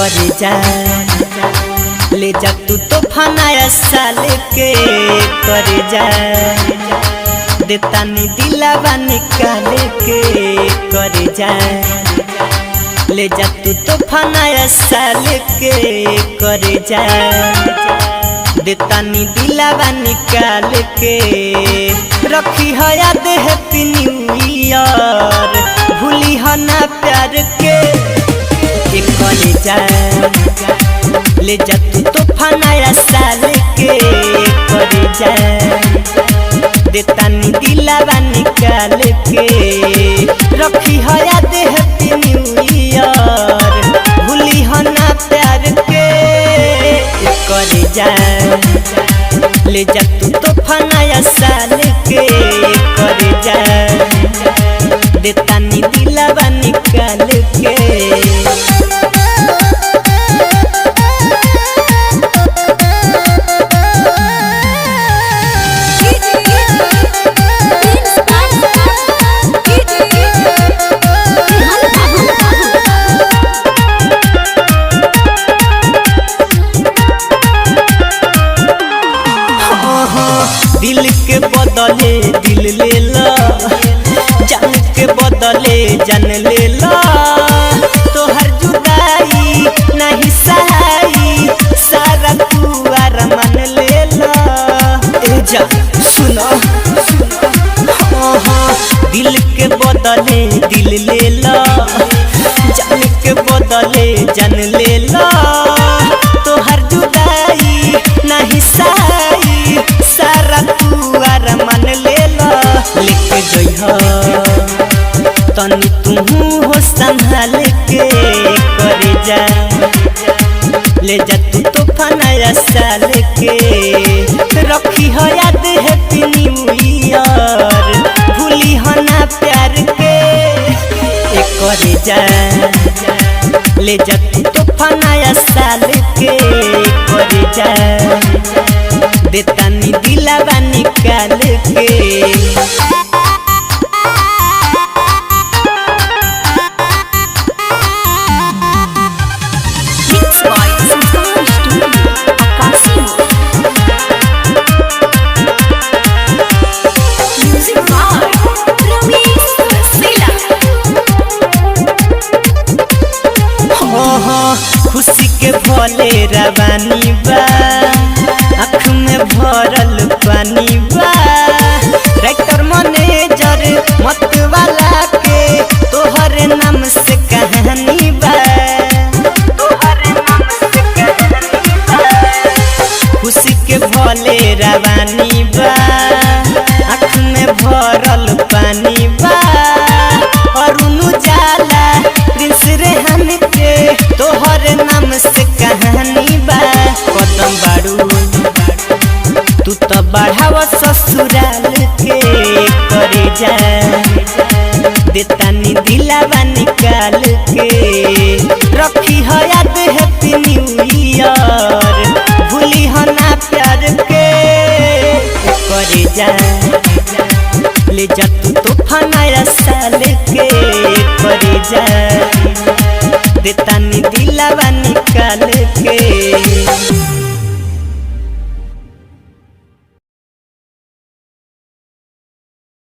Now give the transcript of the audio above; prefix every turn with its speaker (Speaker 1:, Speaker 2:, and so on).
Speaker 1: करे जा ले जा तू तो फनाया साल के करे जा देता नी दिलावा निकाल के करे जा ले जा तू तो फनाया साल के करे जा देता नी दिलावा निकाल के रखी है याद हैप्पी न्यू ईयर भूली है ना प्यार के करे जा ले जा तू तो फनाया साल के करे जा देता नी दिलावा निकाल के रखी है याद हैप्पी न्यू ईयर भूली है ना प्यार के करे जा ले जा तू तो फनाया साल के करे जा देता नी दिलावा निकाल के दिल के बदले दिल ले ला जान के बदले जान ले ला तोहर जुदाई नहीं सहाई सारा तू अरमान ले ला ए जा सुनो दिल के बदले दिल ले ला जान के बदले जान ले ला तोहर जुदाई नहीं सहाई सारा तू अरमान ले ला लेके जइहा तनी तू हो संभाल के करे जा ले जा तू तो फनाया साल के रखी है याद हैप्पी न्यू ईयर भूली है ना प्यार के करे जा ले जा तू तो फनाया साल के करे जा देता नी दिलावा निकाल के खुशी के भोले रवानी बा आँख में भरल पानी बा राइटर मैनेजर मत वाला के तोहरे नाम से कहानी बा तोहरे नाम से कहानी बा खुशी के भोले रवानी बा आँख में भरल पानी बा और उजाला प्रिंस रेहान के तोहरे नाम से कहानी बा कदम बारू तू तो बढ़ावा ससुराल के करे जा देता नी दिलावा निकाल के रखी है याद हैप्पी न्यू ईयर भूली है ना प्यार के करे जा ले जा तू तो फनाया साल के करे जा देता नी दिलावा निकाल के।